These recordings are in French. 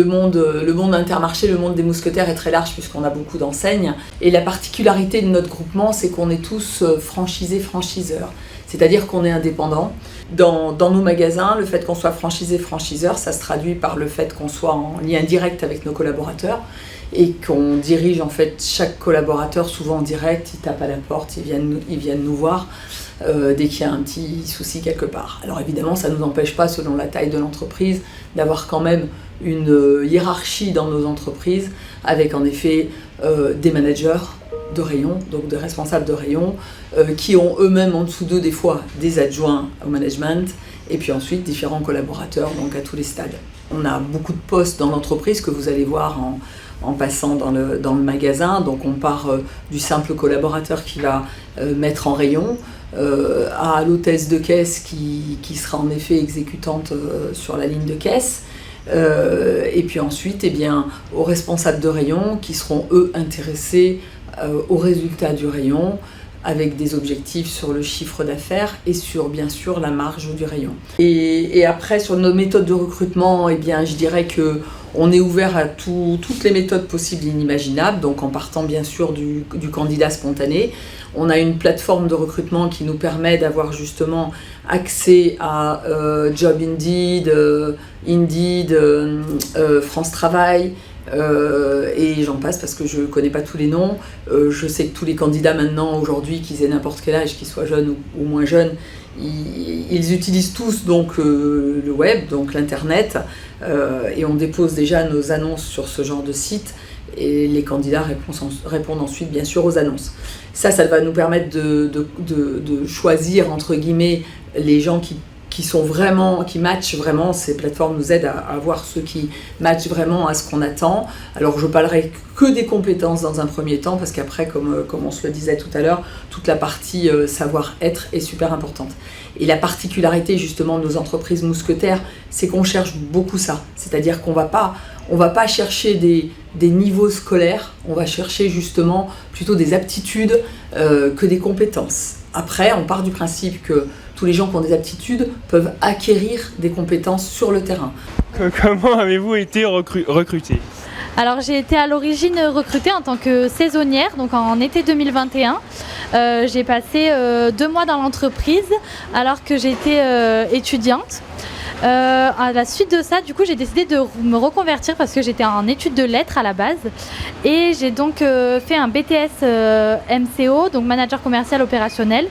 monde Intermarché, le monde des mousquetaires est très large puisqu'on a beaucoup d'enseignes. Et la particularité de notre groupement, c'est qu'on est tous franchisés, franchiseurs. C'est-à-dire qu'on est indépendant. Dans nos magasins, le fait qu'on soit franchisé, franchiseur, ça se traduit par le fait qu'on soit en lien direct avec nos collaborateurs et qu'on dirige en fait chaque collaborateur souvent en direct. Ils tapent à la porte, ils viennent nous voir dès qu'il y a un petit souci quelque part. Alors évidemment, ça ne nous empêche pas, selon la taille de l'entreprise, d'avoir quand même une hiérarchie dans nos entreprises avec en effet des managers de rayon, donc des responsables de rayon, qui ont eux-mêmes en dessous d'eux des fois des adjoints au management, et puis ensuite différents collaborateurs donc à tous les stades. On a beaucoup de postes dans l'entreprise que vous allez voir en passant dans le magasin. Donc on part du simple collaborateur qui va mettre en rayon, à l'hôtesse de caisse qui sera en effet exécutante sur la ligne de caisse, et puis ensuite eh bien, aux responsables de rayon qui seront eux intéressés aux résultats du rayon, avec des objectifs sur le chiffre d'affaires et sur bien sûr la marge du rayon. Et après sur nos méthodes de recrutement, eh bien, je dirais qu'on est ouvert à toutes les méthodes possibles et inimaginables, donc en partant bien sûr du candidat spontané. On a une plateforme de recrutement qui nous permet d'avoir justement accès à Job Indeed, France Travail, et j'en passe parce que je ne connais pas tous les noms. Je sais que tous les candidats maintenant, aujourd'hui, qu'ils aient n'importe quel âge, qu'ils soient jeunes ou moins jeunes, ils utilisent tous donc le web, donc l'internet, et on dépose déjà nos annonces sur ce genre de site et les candidats répondent ensuite bien sûr aux annonces. Ça va nous permettre de choisir entre guillemets les gens qui matchent vraiment. Ces plateformes nous aident à voir ceux qui matchent vraiment à ce qu'on attend. Alors je parlerai que des compétences dans un premier temps, parce qu'après, comme on se le disait tout à l'heure, toute la partie savoir-être est super importante. Et la particularité justement de nos entreprises mousquetaires, c'est qu'on cherche beaucoup ça. C'est-à-dire qu'on va pas chercher des niveaux scolaires, on va chercher justement plutôt des aptitudes que des compétences. Après, on part du principe que tous les gens qui ont des aptitudes peuvent acquérir des compétences sur le terrain. Comment avez-vous été recruté ? Alors j'ai été à l'origine recrutée en tant que saisonnière, donc en été 2021. J'ai passé 2 mois dans l'entreprise alors que j'étais étudiante. À la suite de ça, du coup, j'ai décidé de me reconvertir parce que j'étais en études de lettres à la base. Et j'ai donc fait un BTS MCO, donc manager commercial opérationnel,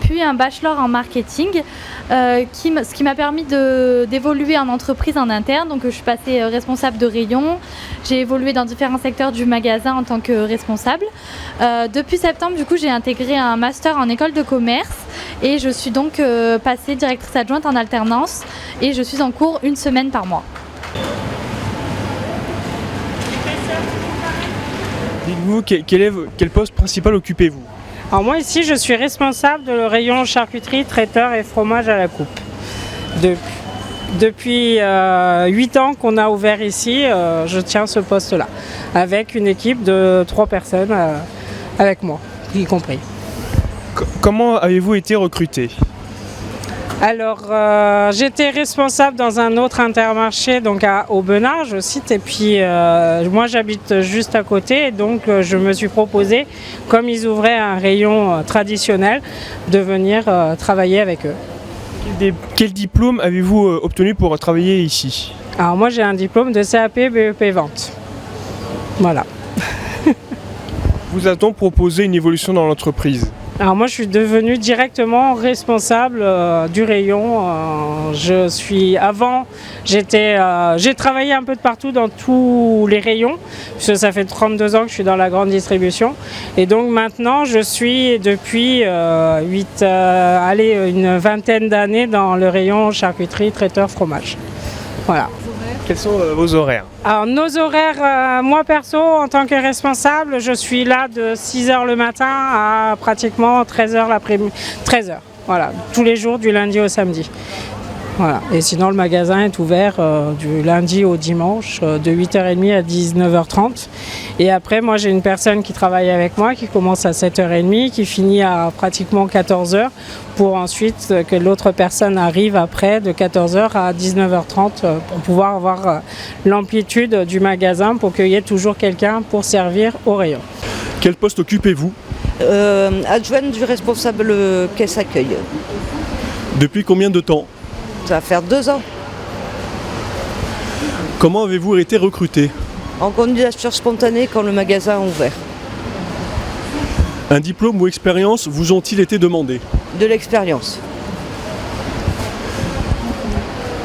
puis un bachelor en marketing, ce qui m'a permis d'évoluer en entreprise en interne. Donc je suis passée responsable de rayon, j'ai évolué dans différents secteurs du magasin en tant que responsable. Depuis septembre, du coup, j'ai intégré un master en école de commerce et je suis donc passée directrice adjointe en alternance et je suis en cours 1 semaine par mois. Dites-vous, quel poste principal occupez-vous ? Alors moi ici je suis responsable de le rayon charcuterie, traiteur et fromage à la coupe. Depuis 8 ans qu'on a ouvert ici, je tiens ce poste-là, avec une équipe de 3 personnes avec moi, y compris. Comment avez-vous été recruté ? Alors, j'étais responsable dans un autre Intermarché, donc à Aubenas, je cite, et puis moi j'habite juste à côté, et donc je me suis proposé, comme ils ouvraient un rayon traditionnel, de venir travailler avec eux. Quel diplôme avez-vous obtenu pour travailler ici ? Alors moi j'ai un diplôme de CAP BEP Vente. Voilà. Vous a-t-on proposé une évolution dans l'entreprise ? Alors moi je suis devenue directement responsable du rayon. J'ai travaillé un peu de partout dans tous les rayons, puisque ça fait 32 ans que je suis dans la grande distribution. Et donc maintenant je suis depuis une vingtaine d'années dans le rayon charcuterie, traiteur, fromage. Voilà. Quels sont vos horaires ? Alors nos horaires, moi perso, en tant que responsable, je suis là de 6h le matin à pratiquement 13h l'après-midi. 13h, voilà, tous les jours du lundi au samedi. Voilà. Et sinon, le magasin est ouvert du lundi au dimanche de 8h30 à 19h30. Et après, moi, j'ai une personne qui travaille avec moi qui commence à 7h30, qui finit à pratiquement 14h pour ensuite que l'autre personne arrive après de 14h à 19h30 pour pouvoir avoir l'amplitude du magasin pour qu'il y ait toujours quelqu'un pour servir au rayon. Quel poste occupez-vous? Adjointe du responsable caisse accueil. Depuis combien de temps? Ça va faire 2 ans. Comment avez-vous été recruté? En candidature spontanée quand le magasin a ouvert. Un diplôme ou expérience vous ont-ils été demandés? De l'expérience.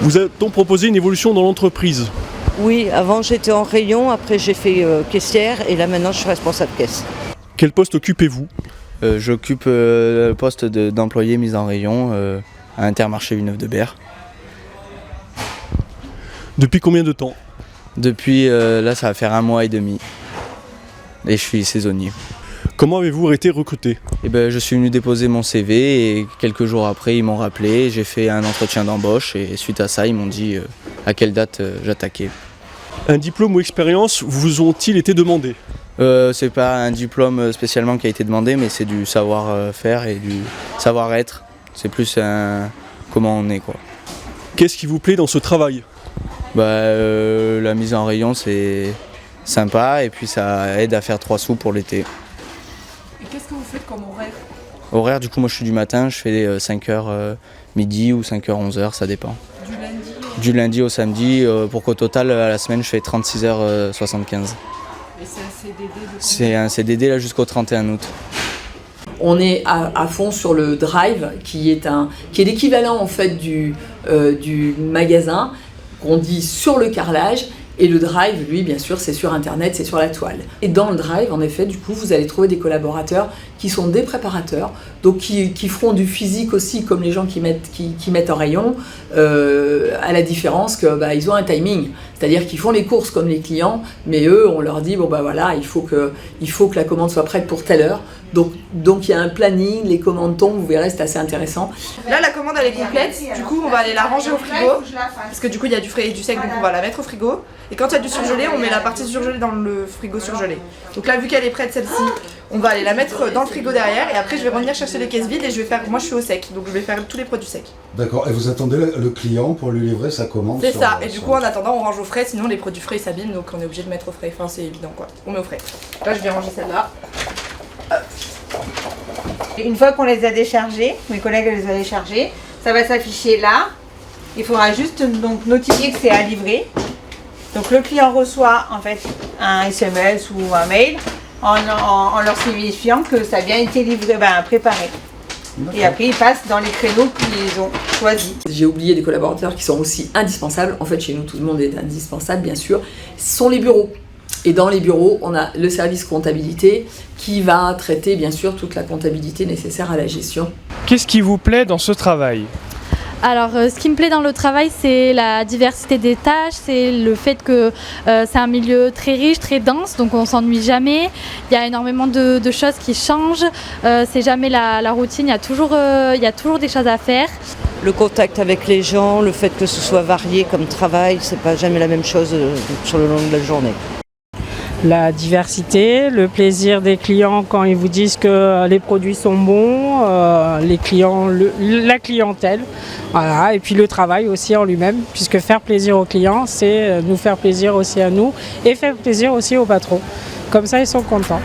Vous a-t-on proposé une évolution dans l'entreprise? Oui, avant j'étais en rayon, après j'ai fait caissière et là maintenant je suis responsable caisse. Quel poste occupez-vous? J'occupe le poste d'employé mise en rayon à Intermarché Villeneuve-de-Berre. Depuis combien de temps? Depuis là, ça va faire 1 mois et demi. Et je suis saisonnier. Comment avez-vous été recruté? Je suis venu déposer mon CV et quelques jours après, ils m'ont rappelé. J'ai fait un entretien d'embauche et suite à ça, ils m'ont dit à quelle date j'attaquais. Un diplôme ou expérience vous ont-ils été demandés? C'est pas un diplôme spécialement qui a été demandé, mais c'est du savoir-faire et du savoir-être. C'est plus comment on est, quoi. Qu'est-ce qui vous plaît dans ce travail? La mise en rayon, c'est sympa et puis ça aide à faire 3 sous pour l'été. Et qu'est-ce que vous faites comme horaire? Horaire, du coup, moi je suis du matin, je fais 5h midi ou 5h 11h, ça dépend. Du lundi? Du lundi au samedi, pour qu'au total, à la semaine, je fais 36h75. Et c'est un CDD de combien? C'est un CDD là jusqu'au 31 août. On est à fond sur le drive, qui est l'équivalent en fait du magasin, qu'on dit sur le carrelage. Et le drive, lui, bien sûr, c'est sur Internet, c'est sur la toile. Et dans le drive, en effet, du coup, vous allez trouver des collaborateurs qui sont des préparateurs, donc qui feront du physique aussi, comme les gens qui mettent en rayon, à la différence que ils ont un timing. C'est-à-dire qu'ils font les courses comme les clients, mais eux, on leur dit, il faut que la commande soit prête pour telle heure. Donc il y a un planning, les commandes tombent, vous verrez, c'est assez intéressant. Là, la commande, elle est complète. Du coup, on va aller la ranger au frigo. Parce que du coup, il y a du frais et du sec, donc on va la mettre au frigo. Et quand il y a du surgelé, on met la partie surgelée dans le frigo surgelé. Donc là, vu qu'elle est prête, celle-ci, on va aller la mettre dans le frigo derrière. Et après, je vais revenir chercher les caisses vides et je vais faire... Moi, je suis au sec, donc je vais faire tous les produits secs. D'accord. Et vous attendez le client pour lui livrer sa commande? C'est ça. Et du coup, en attendant, on range au frais. Sinon, les produits frais, ils s'abîment. Donc on est obligé de mettre au frais. Enfin, c'est évident, quoi. On met au frais. Là, je vais ranger celle-là. Une fois qu'on les a déchargés, mes collègues les ont déchargés, ça va s'afficher là. Il faudra juste donc notifier que c'est à livrer. Donc le client reçoit en fait un SMS ou un mail en leur signifiant que ça a bien été livré, préparé. Et après ils passent dans les créneaux qu'ils ont choisis. J'ai oublié des collaborateurs qui sont aussi indispensables. En fait, chez nous, tout le monde est indispensable, bien sûr. Ce sont les bureaux. Et dans les bureaux, on a le service comptabilité qui va traiter bien sûr toute la comptabilité nécessaire à la gestion. Qu'est-ce qui vous plaît dans ce travail? Alors, ce qui me plaît dans le travail, c'est la diversité des tâches, c'est le fait que c'est un milieu très riche, très dense, donc on s'ennuie jamais. Il y a énormément de choses qui changent, c'est jamais la routine, il y a toujours des choses à faire. Le contact avec les gens, le fait que ce soit varié comme travail, c'est pas jamais la même chose sur le long de la journée. La diversité, le plaisir des clients quand ils vous disent que les produits sont bons, les clients, la clientèle, voilà, et puis le travail aussi en lui-même, puisque faire plaisir aux clients, c'est nous faire plaisir aussi à nous et faire plaisir aussi aux patrons. Comme ça, ils sont contents.